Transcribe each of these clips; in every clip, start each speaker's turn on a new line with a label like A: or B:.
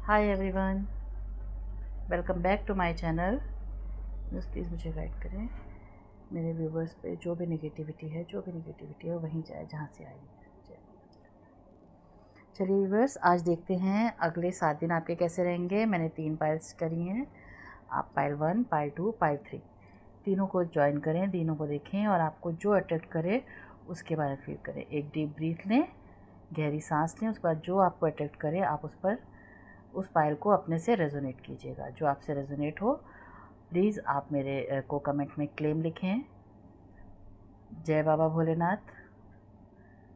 A: Hi everyone, welcome back to my channel. बस please मुझे guide करें। मेरे व्यूवर्स पे जो भी नेगेटिविटी है वो वहीं जाए जहाँ से आई है। चलिए व्यूवर्स, आज देखते हैं अगले 7 दिन आपके कैसे रहेंगे। मैंने 3 पाइल्स करी हैं। आप पाइल 1, पाइल 2, पाइल 3 तीनों को ज्वाइन करें, तीनों को देखें और आपको जो अट्रैक्ट करे उसके बारे में फील करें। एक डीप ब्रीथ लें, गहरी सांस लें, उसके बाद जो आपको अट्रैक्ट करे आप उस पायल को अपने से रेजोनेट कीजिएगा। जो आपसे रेजोनेट हो प्लीज़ आप मेरे को कमेंट में क्लेम लिखें। जय बाबा भोलेनाथ,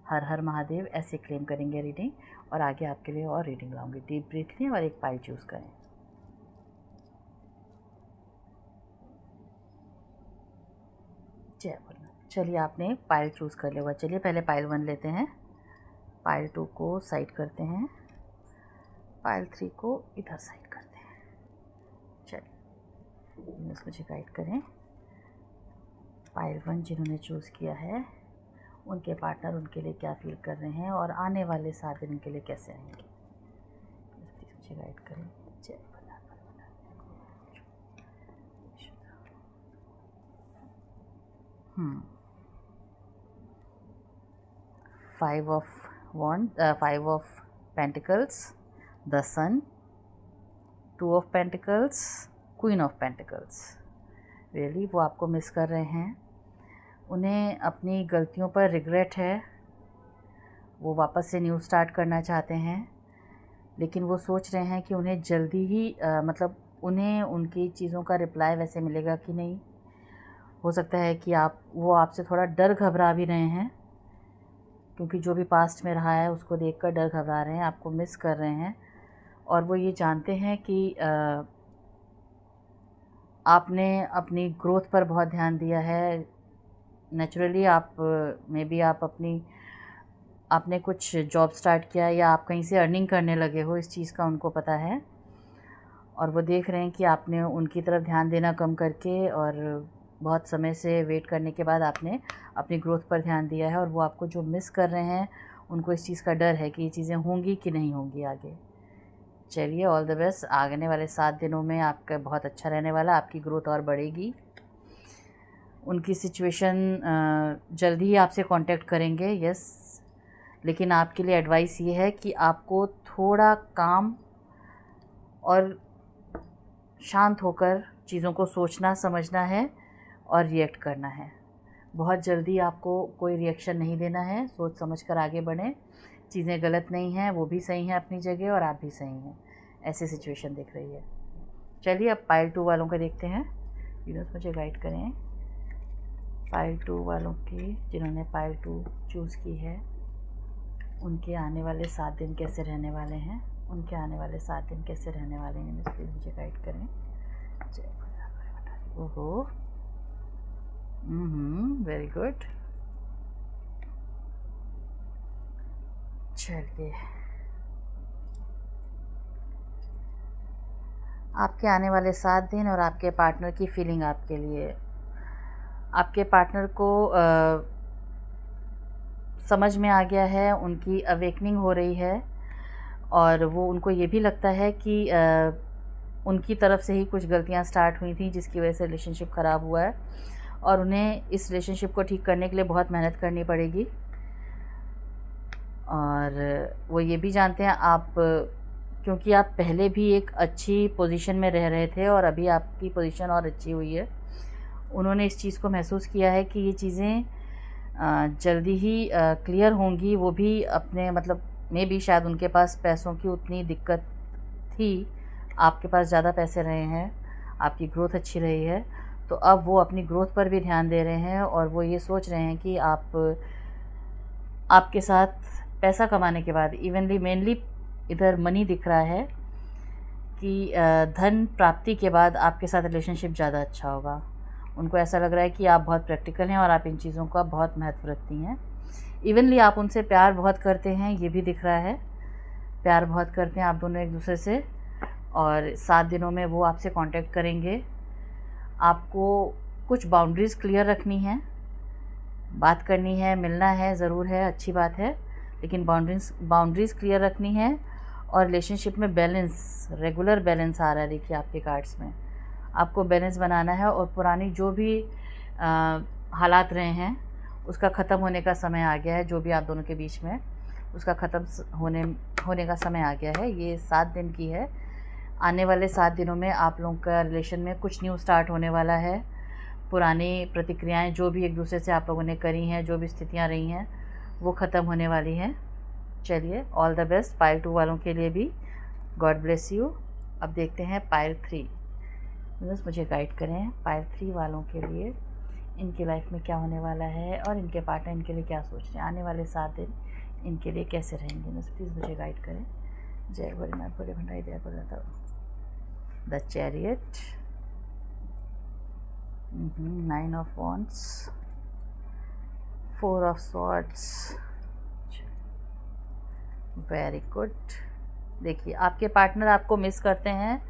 A: हर हर महादेव, ऐसे क्लेम करेंगे रीडिंग, और आगे आपके लिए और रीडिंग लाऊंगी। डीप ब्रीथ लें और एक पायल चूज़ करें। जय भोलेनाथ। चलिए, आपने पायल चूज़ कर लिया हुआ। चलिए पहले पायल 1 लेते हैं, पायल 2 को साइड करते हैं, पायल 3 को इधर साइड करते हैं। चलिए मुझे गाइड करें। पायल 1 जिन्होंने चूज़ किया है उनके पार्टनर उनके लिए क्या फील कर रहे हैं और आने वाले 7 दिन के लिए कैसे आएंगे, प्लीज़ मुझे गाइड करें। जय five of pentacles, the sun, 2 of pentacles, queen of pentacles. Really वो आपको मिस कर रहे हैं। उन्हें अपनी गलतियों पर रिग्रेट है। वो वापस से न्यू स्टार्ट करना चाहते हैं, लेकिन वो सोच रहे हैं कि उन्हें जल्दी ही उन्हें उनकी चीज़ों का रिप्लाई वैसे मिलेगा कि नहीं। हो सकता है कि वो आपसे थोड़ा डर घबरा भी रहे हैं, क्योंकि जो भी पास्ट में रहा है उसको देखकर डर घबरा रहे हैं, आपको मिस कर रहे हैं। और वो ये जानते हैं कि आपने अपनी ग्रोथ पर बहुत ध्यान दिया है। नेचुरली आपने कुछ जॉब स्टार्ट किया या आप कहीं से अर्निंग करने लगे हो, इस चीज़ का उनको पता है। और वो देख रहे हैं कि आपने उनकी तरफ ध्यान देना कम करके और बहुत समय से वेट करने के बाद आपने अपनी ग्रोथ पर ध्यान दिया है। और वो आपको जो मिस कर रहे हैं, उनको इस चीज़ का डर है कि ये चीज़ें होंगी कि नहीं होंगी आगे। चलिए, ऑल द बेस्ट। आने वाले 7 दिनों में आपका बहुत अच्छा रहने वाला, आपकी ग्रोथ और बढ़ेगी। उनकी सिचुएशन जल्दी ही आपसे कांटेक्ट करेंगे, यस। लेकिन आपके लिए एडवाइस ये है कि आपको थोड़ा काम और शांत होकर चीज़ों को सोचना समझना है और रिएक्ट करना है। बहुत जल्दी आपको कोई रिएक्शन नहीं देना है, सोच समझकर आगे बढ़ें। चीज़ें गलत नहीं हैं, वो भी सही हैं अपनी जगह और आप भी सही हैं। ऐसी सिचुएशन दिख रही है। चलिए अब पाइल 2 वालों को देखते हैं। यूनिवर्स मुझे गाइड करें। पाइल 2 वालों की, जिन्होंने पाइल 2 चूज़ की है, उनके आने वाले 7 दिन कैसे रहने वाले हैं। उनके आने वाले 7 दिन कैसे रहने वाले हैं, प्लीज़ मुझे गाइड करें। ओहो, वेरी गुड। चलिए, आपके आने वाले 7 दिन और आपके पार्टनर की फीलिंग आपके लिए। आपके पार्टनर को समझ में आ गया है, उनकी अवेकनिंग हो रही है, और उनको ये भी लगता है कि उनकी तरफ से ही कुछ गलतियां स्टार्ट हुई थी जिसकी वजह से रिलेशनशिप ख़राब हुआ है, और उन्हें इस रिलेशनशिप को ठीक करने के लिए बहुत मेहनत करनी पड़ेगी। और वो ये भी जानते हैं क्योंकि आप पहले भी एक अच्छी पोजीशन में रह रहे थे और अभी आपकी पोजीशन और अच्छी हुई है। उन्होंने इस चीज़ को महसूस किया है कि ये चीज़ें जल्दी ही क्लियर होंगी। वो भी अपने में भी शायद उनके पास पैसों की उतनी दिक्कत थी, आपके पास ज़्यादा पैसे रहे हैं, आपकी ग्रोथ अच्छी रही है, तो अब वो अपनी ग्रोथ पर भी ध्यान दे रहे हैं। और वो ये सोच रहे हैं कि आपके साथ पैसा कमाने के बाद मेनली इधर मनी दिख रहा है कि धन प्राप्ति के बाद आपके साथ रिलेशनशिप ज़्यादा अच्छा होगा। उनको ऐसा लग रहा है कि आप बहुत प्रैक्टिकल हैं और आप इन चीज़ों का बहुत महत्व रखती हैं। इवनली आप उनसे प्यार बहुत करते हैं, ये भी दिख रहा है। प्यार बहुत करते हैं आप दोनों एक दूसरे से, और 7 दिनों में वो आपसे कांटेक्ट करेंगे। आपको कुछ बाउंड्रीज़ क्लियर रखनी है, बात करनी है, मिलना है ज़रूर है, अच्छी बात है, लेकिन बाउंड्रीज़ क्लियर रखनी है। और रिलेशनशिप में बैलेंस, रेगुलर बैलेंस आ रहा है। देखिए आपके कार्ड्स में आपको बैलेंस बनाना है और पुरानी जो भी हालात रहे हैं उसका ख़त्म होने का समय आ गया है। जो भी आप दोनों के बीच में उसका ख़त्म होने का समय आ गया है। ये 7 दिन की है। आने वाले 7 दिनों में आप लोगों का रिलेशन में कुछ न्यू स्टार्ट होने वाला है। पुरानी प्रतिक्रियाएं जो भी एक दूसरे से आप लोगों ने करी हैं, जो भी स्थितियां रही हैं, वो ख़त्म होने वाली हैं। चलिए, ऑल द बेस्ट पाइल 2 वालों के लिए भी। God bless you. अब देखते हैं पाइल 3। बस मुझे गाइड करें पाइल 3 वालों के लिए इनकी लाइफ में क्या होने वाला है और इनके पार्टनर इनके लिए क्या सोच रहे हैं। आने वाले 7 दिन इनके लिए कैसे रहेंगे। बस प्लीज़ मुझे गाइड करें। जय भोलेनाथ, भोले भंडारी दया बोला। The chariot, 9 of wands, 4 of swords. Very good. देखिए आपके पार्टनर आपको मिस करते हैं,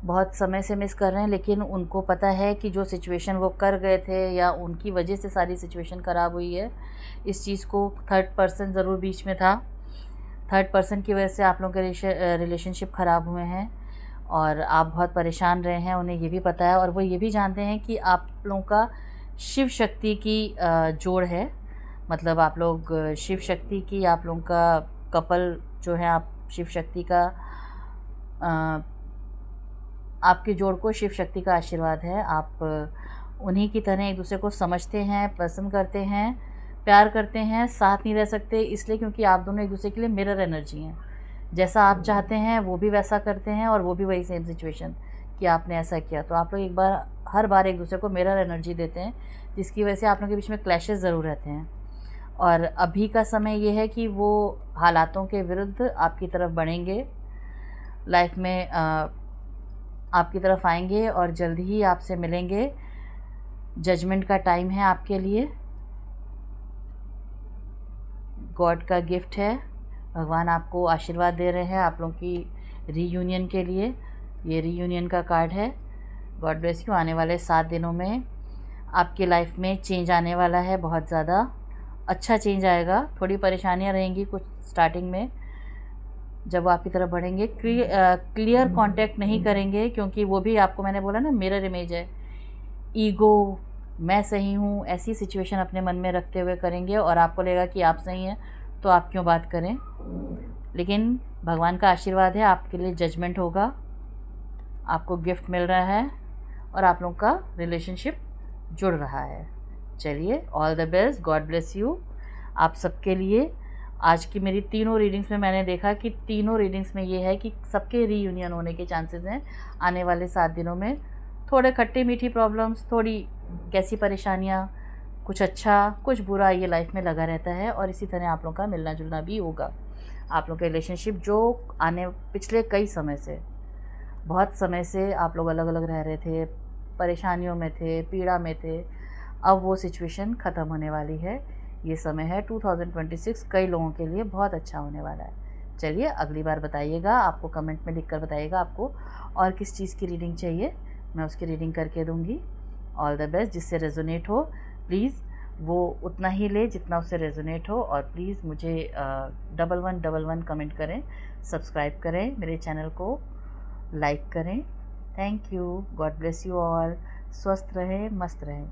A: बहुत समय से मिस कर रहे हैं, लेकिन उनको पता है कि जो सिचुएशन वो कर गए थे या उनकी वजह से सारी सिचुएशन ख़राब हुई है, इस चीज़ को थर्ड पर्सन ज़रूर बीच में था। थर्ड पर्सन की वजह से आप लोगों के रिलेशनशिप ख़राब हुए हैं और आप बहुत परेशान रहे हैं। उन्हें ये भी पता है और वो ये भी जानते हैं कि आप लोगों का शिव शक्ति की जोड़ है। मतलब आप लोग शिव शक्ति की, आप लोगों का कपल जो है, आप शिव शक्ति का आपके जोड़ को शिव शक्ति का आशीर्वाद है। आप उन्हीं की तरह एक दूसरे को समझते हैं, पसंद करते हैं, प्यार करते हैं, साथ नहीं रह सकते इसलिए क्योंकि आप दोनों एक दूसरे के लिए मिरर एनर्जी हैं। जैसा आप चाहते हैं वो भी वैसा करते हैं और वो भी वही सेम सिचुएशन कि आपने ऐसा किया। तो आप लोग हर बार एक दूसरे को मिरर एनर्जी देते हैं, जिसकी वजह से आप लोगों के बीच में क्लैशेस ज़रूर रहते हैं। और अभी का समय ये है कि वो हालातों के विरुद्ध आपकी तरफ बढ़ेंगे, लाइफ में आपकी तरफ आएंगे और जल्द ही आपसे मिलेंगे। जजमेंट का टाइम है आपके लिए, गॉड का गिफ्ट है। भगवान आपको आशीर्वाद दे रहे हैं आप लोगों की रीयूनियन के लिए। ये रीयूनियन का कार्ड है। God bless you. आने वाले 7 दिनों में आपकी लाइफ में चेंज आने वाला है, बहुत ज़्यादा अच्छा चेंज आएगा। थोड़ी परेशानियां रहेंगी कुछ स्टार्टिंग में, जब वो आपकी तरफ बढ़ेंगे। क्लियर कांटेक्ट नहीं करेंगे क्योंकि वो भी आपको, मैंने बोला ना, मिरर इमेज है। ईगो, मैं सही हूँ, ऐसी सिचुएशन अपने मन में रखते हुए करेंगे और आपको लगेगा कि आप सही हैं तो आप क्यों बात करें। लेकिन भगवान का आशीर्वाद है, आपके लिए जजमेंट होगा, आपको गिफ्ट मिल रहा है और आप लोगों का रिलेशनशिप जुड़ रहा है। चलिए, all the best, God bless you आप सबके लिए। आज की मेरी तीनों रीडिंग्स में मैंने देखा कि तीनों रीडिंग्स में ये है कि सबके रीयूनियन होने के चांसेस हैं आने वाले 7 दिनों में। थोड़े खट्टी मीठी प्रॉब्लम्स, थोड़ी कैसी परेशानियाँ, कुछ अच्छा कुछ बुरा ये लाइफ में लगा रहता है और इसी तरह आप लोगों का मिलना जुलना भी होगा। आप लोगों का रिलेशनशिप जो पिछले कई समय से, बहुत समय से आप लोग अलग अलग रह रहे थे, परेशानियों में थे, पीड़ा में थे, अब वो सिचुएशन ख़त्म होने वाली है। ये समय है 2026 कई लोगों के लिए बहुत अच्छा होने वाला है। चलिए, अगली बार बताइएगा, आपको कमेंट में लिखकर बताइएगा आपको और किस चीज़ की रीडिंग चाहिए, मैं उसकी रीडिंग करके दूंगी। All the best. जिससे रेजोनेट हो प्लीज़ वो उतना ही ले जितना उससे रेजोनेट हो। और प्लीज़ मुझे 1111 कमेंट करें, सब्सक्राइब करें, मेरे चैनल को लाइक करें। Thank you. God bless you all. स्वस्थ रहें, मस्त रहें।